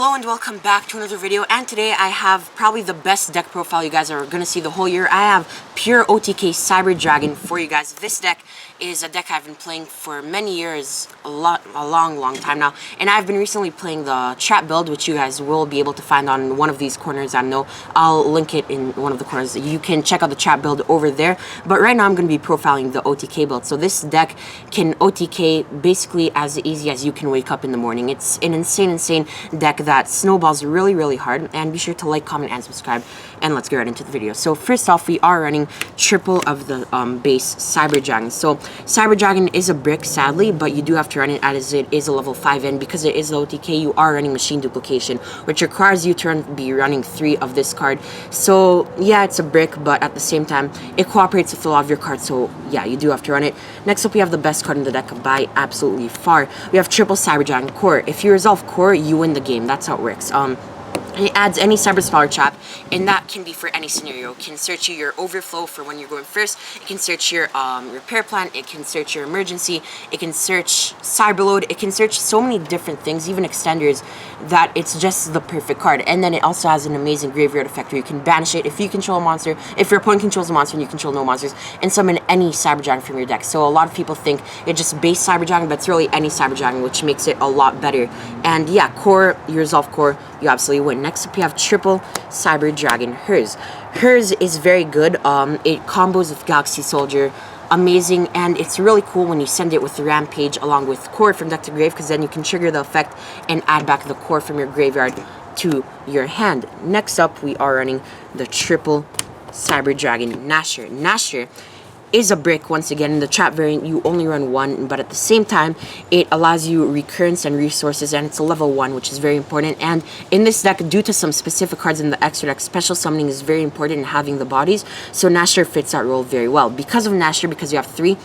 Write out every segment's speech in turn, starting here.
Hello and welcome back to another video, and today I have probably the best deck profile you guys are going to see the whole year. I have pure OTK Cyber Dragon for you guys. This deck is a deck I've been playing for many years, a long time now, and I've been recently playing the trap build, which you guys will be able to find on one of these corners. I know I'll link it in one of the corners. You can check out the trap build over there, but right now I'm going to be profiling the OTK build. So this deck can OTK basically as easy as you can wake up in the morning. It's an insane deck that snowballs really hard, and be sure to like, comment, and subscribe, and let's get right into the video. So first off, we are running triple of the base Cyber Dragon. So Cyber Dragon is a brick, sadly, but you do have to run it as it is a level 5, and because it is the OTK, you are running machine duplication, which requires you to be running 3 of this card. So yeah, it's a brick, but at the same time, it cooperates with a lot of your cards, so yeah, you do have to run it. Next up, we have the best card in the deck by absolutely far. We have triple Cyber Dragon Core. If you resolve Core, you win the game. That's how it works. It adds any cyber power trap, and that can be for any scenario. It can search your overflow for when you're going first. It can search your repair plan. It can search your emergency. It can search cyberload. It can search so many different things, even extenders, that it's just the perfect card. And then it also has an amazing graveyard effect where you can banish it if you control a monster, if your opponent controls a monster and you control no monsters, and summon any Cyber Dragon from your deck. So a lot of people think it's just base Cyber Dragon, but it's really any Cyber Dragon, which makes it a lot better. And yeah, Core, you resolve Core, you absolutely win. Next up, we have triple Cyber Dragon Hers. Hers is very good. It combos with Galaxy Soldier, amazing, and it's really cool when you send it with Rampage along with Core from deck to grave, because then you can trigger the effect and add back the Core from your graveyard to your hand. Next up, we are running the triple Cyber Dragon Nasher. Nasher is a brick. Once again, in the trap variant, you only run 1, but at the same time, it allows you recurrence and resources, and it's a level 1, which is very important. And in this deck, due to some specific cards in the extra deck, special summoning is very important in having the bodies, so Nasher fits that role very well. Because of Nasher, because you have 3,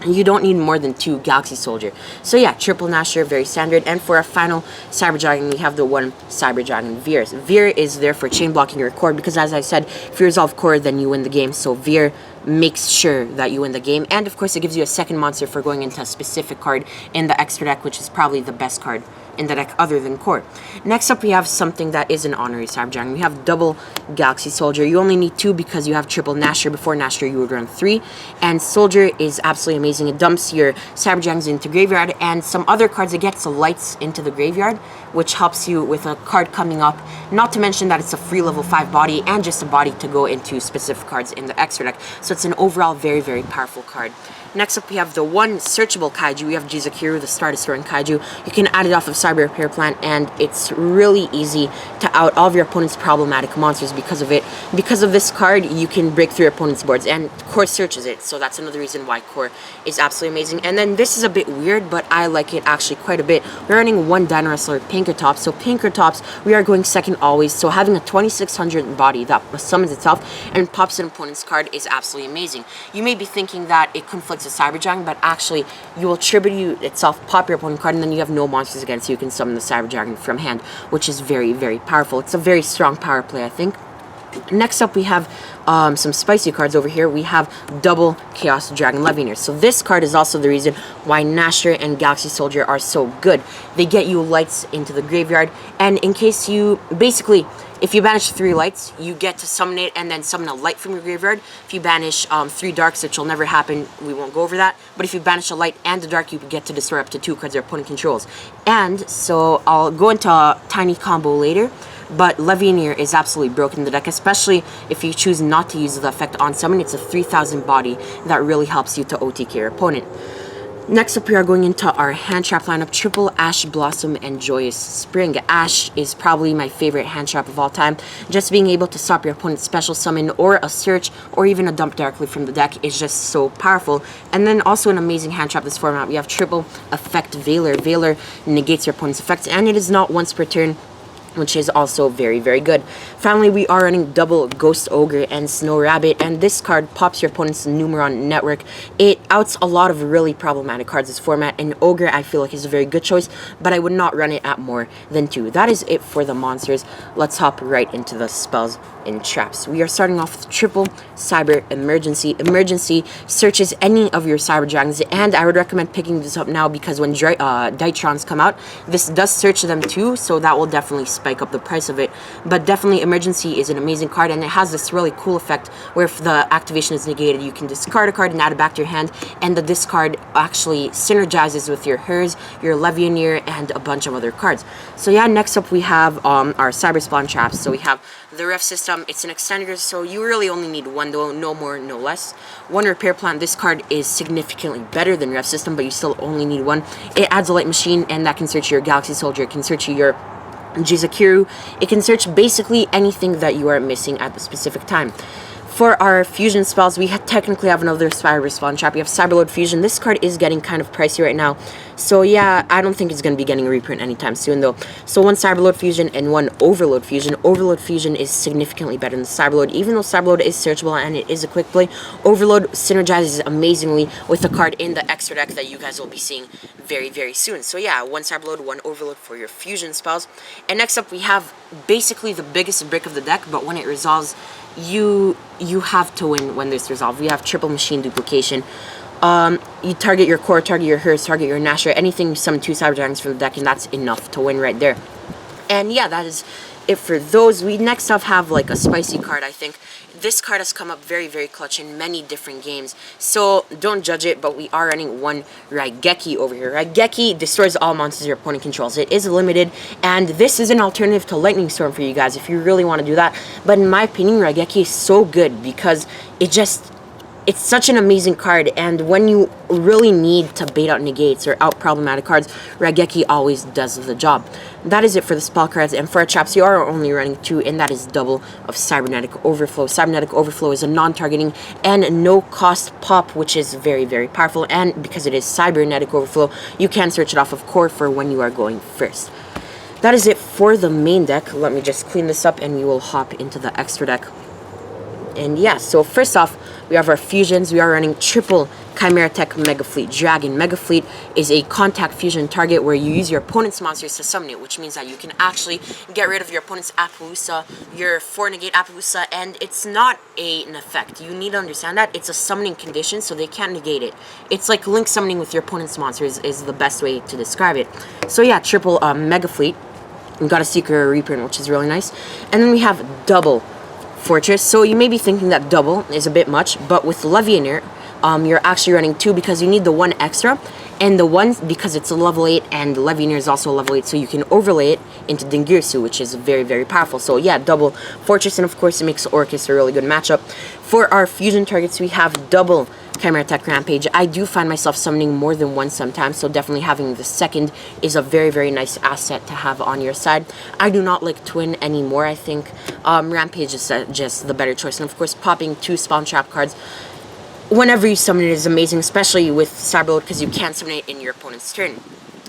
you don't need more than 2 Galaxy Soldier. So yeah, triple Nasher, very standard. And for our final Cyber Dragon, we have the one Cyber Dragon Veer. Veer is there for chain blocking your core, because as I said, if you resolve core, then you win the game. So Veer makes sure that you win the game. And of course, it gives you a second monster for going into a specific card in the extra deck, which is probably the best card in the deck other than Core. Next up, we have something that is an honorary Cyber Dragon. We have double Galaxy Soldier. You only need 2 because you have triple Nasher. Before Nasher, you would run 3. And Soldier is absolutely amazing. It dumps your Cyber Dragons into graveyard, and some other cards, it gets lights into the graveyard, which helps you with a card coming up. Not to mention that it's a free level 5 body and just a body to go into specific cards in the extra deck. So it's an overall very powerful card. Next up, we have the one searchable Kaiju. We have Jizakiru, the Star Destroying Kaiju. You can add it off of Cyber Repair Plan, and it's really easy to out all of your opponent's problematic monsters because of it. Because of this card, you can break through your opponent's boards, and Core searches it, so that's another reason why Core is absolutely amazing. And then this is a bit weird, but I like it actually quite a bit. We're running one Dino Wrestler, Pinkertops. So Pinkertops, we are going second always, so having a 2600 body that summons itself and pops an opponent's card is absolutely amazing. You may be thinking that it conflicts with Cyber Dragon, but actually you will tribute itself, pop your opponent card, and then you have no monsters again, so you can summon the Cyber Dragon from hand, which is very powerful. It's a very strong power play, I think. Next up, we have some spicy cards over here. We have double Chaos Dragon Levianeer. So this card is also the reason why Nasher and Galaxy Soldier are so good. They get you lights into the graveyard, and in case you, basically, if you banish 3 lights, you get to summon it and then summon a light from your graveyard. If you banish 3 darks, which will never happen, we won't go over that. But if you banish a light and a dark, you get to destroy up to 2 cards your opponent controls. And so I'll go into a tiny combo later, but Levianeer is absolutely broken in the deck, especially if you choose not to use the effect on summon. It's a 3000 body that really helps you to OTK your opponent. Next up, we are going into our hand trap lineup, triple Ash Blossom and Joyous Spring. Ash is probably my favorite hand trap of all time. Just being able to stop your opponent's special summon or a search or even a dump directly from the deck is just so powerful. And then also an amazing hand trap this format, we have triple Effect Veiler. Veiler negates your opponent's effects, and it is not once per turn, which is also very good. Finally, we are running double Ghost Ogre and Snow Rabbit, and this card pops your opponent's Numeron network. It outs a lot of really problematic cards this format, and Ogre I feel like is a very good choice, but I would not run it at more than 2. That is it for the monsters. Let's hop right into the spells and traps. We are starting off with triple Cyber Emergency. Emergency searches any of your Cyber Dragons, and I would recommend picking this up now because when Ditrons come out, this does search them too, so that will definitely spike up the price of it. But definitely Emergency is an amazing card, and it has this really cool effect where if the activation is negated, you can discard a card and add it back to your hand, and the discard actually synergizes with your Hers, your Levianeer, and a bunch of other cards. So yeah, next up we have our Cyber Spawn traps. So we have the Ref System. It's an extender, so you really only need one though, no more, no less. One Repair Plant. This card is significantly better than Ref System, but you still only need one. It adds a Light Machine, and that can search your Galaxy Soldier, it can search your Jizakiru, it can search basically anything that you are missing at the specific time. For our fusion spells, we technically have another Cyber Spawn trap. We have Cyberload Fusion. This card is getting kind of pricey right now, so yeah, I don't think it's going to be getting a reprint anytime soon though. So one Cyberload Fusion and one Overload Fusion. Overload Fusion is significantly better than Cyberload. Even though Cyberload is searchable and it is a quick play, Overload synergizes amazingly with a card in the extra deck that you guys will be seeing very, very soon. So yeah, one Cyberload, one Overload for your fusion spells. And next up we have basically the biggest brick of the deck, but when it resolves, you have to win when this resolves. We have Triple Machine Duplication. You target your core, target your Hers, target your Nashor, anything, you summon 2 Cyber Dragons from the deck, and that's enough to win right there. And yeah, that is it for those. We next up have like a spicy card, I think. This card has come up very, very clutch in many different games, so don't judge it, but we are running one Raigeki over here. Raigeki destroys all monsters your opponent controls. It is limited, and this is an alternative to Lightning Storm for you guys if you really want to do that. But in my opinion, Raigeki is so good because it's such an amazing card, and when you really need to bait out negates or out problematic cards, Raigeki always does the job. That is it for the spell cards, and for our traps, you are only running 2, and that is double of Cybernetic Overflow. Cybernetic Overflow is a non-targeting and no-cost pop, which is very, very powerful, and because it is Cybernetic Overflow, you can search it off of core for when you are going first. That is it for the main deck. Let me just clean this up, and we will hop into the extra deck. And yeah, so first off, we have our fusions. We are running triple Chimera Tech Mega Fleet Dragon. Mega Fleet is a contact fusion target where you use your opponent's monsters to summon it, which means that you can actually get rid of your opponent's Appaloosa, your 4-negate Appaloosa, and it's not an effect. You need to understand that. It's a summoning condition, so they can't negate it. It's like link summoning with your opponent's monsters is the best way to describe it. So yeah, triple Mega Fleet. We got a Secret reprint, which is really nice. And then we have double Fortress. So you may be thinking that double is a bit much, but with Levianeer, you're actually running 2 because you need the 1 extra, and the 1 because it's a level 8, and Levianeer is also a level 8, so you can overlay it into Dingirsu, which is very, very powerful. So yeah, double Fortress, and of course it makes Orcus a really good matchup. For our fusion targets, we have double Chimera Tech Rampage. I do find myself summoning more than one sometimes, so definitely having the second is a very, very nice asset to have on your side. I do not like Twin anymore. I think Rampage is just the better choice, and of course popping 2 Spawn Trap cards whenever you summon it is amazing, especially with Cyberload because you can summon it in your opponent's turn.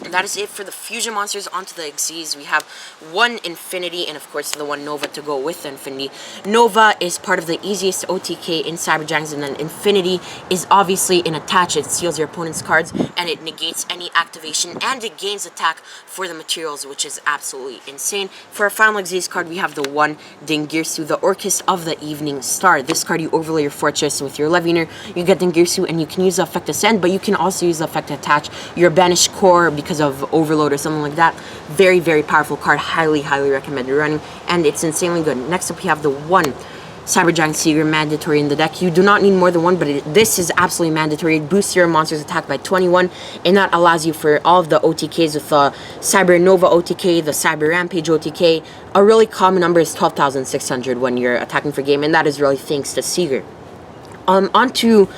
And that is it for the fusion monsters. Onto the Xyz, we have 1 Infinity and of course the 1 Nova to go with the Infinity. Nova is part of the easiest OTK in Cyber Dragons, and then Infinity is obviously an attach. It steals your opponent's cards and it negates any activation, and it gains attack for the materials, which is absolutely insane. For our final Xyz card, we have the 1 Dingirsu, the Orcus of the Evening Star. This card, you overlay your Fortress with your Levianeer, you get Dingirsu, and you can use the effect Ascend, but you can also use the effect Attach your Banished Core because of Overload or something like that. Very, very powerful card. Highly, highly recommended running, and it's insanely good. Next up, we have the 1 Cyber Giant Seeger mandatory in the deck. You do not need more than 1, but this is absolutely mandatory. It boosts your monster's attack by 21, and that allows you for all of the OTKs with the Cyber Nova OTK, the Cyber Rampage OTK. A really common number is 12,600 when you're attacking for game, and that is really thanks to Seeger. On to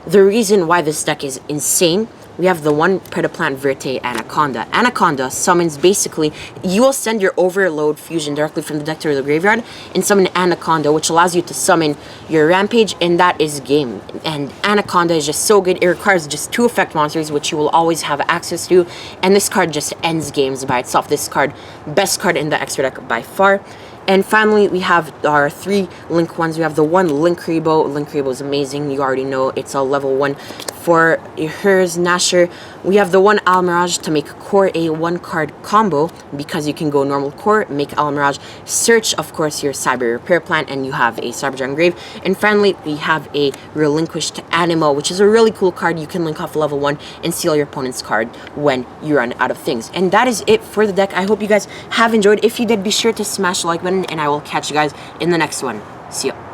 the reason why this deck is insane. We have the 1 Predaplant Verte Anaconda. Anaconda summons basically, you will send your Overload fusion directly from the deck to the graveyard and summon Anaconda, which allows you to summon your Rampage, and that is game. And Anaconda is just so good. It requires just 2 effect monsters, which you will always have access to, and this card just ends games by itself. This card, best card in the extra deck by far. And finally, we have our 3 Link ones. We have the 1 Link Rebo. Link Rebo is amazing. You already know it's a level 1 For hers Nasher, we have the one Al Mirage to make core a 1-card combo, because you can go normal core, make Al Mirage, search of course your Cyber Repair Plan, and you have a Cyber Dragon Grave. And finally, we have a Relinquished Animal, which is a really cool card. You can link off level 1 and steal your opponent's card when you run out of things. And that is it for the deck. I hope you guys have enjoyed. If you did, be sure to smash the like button, and I will catch you guys in the next one. See ya.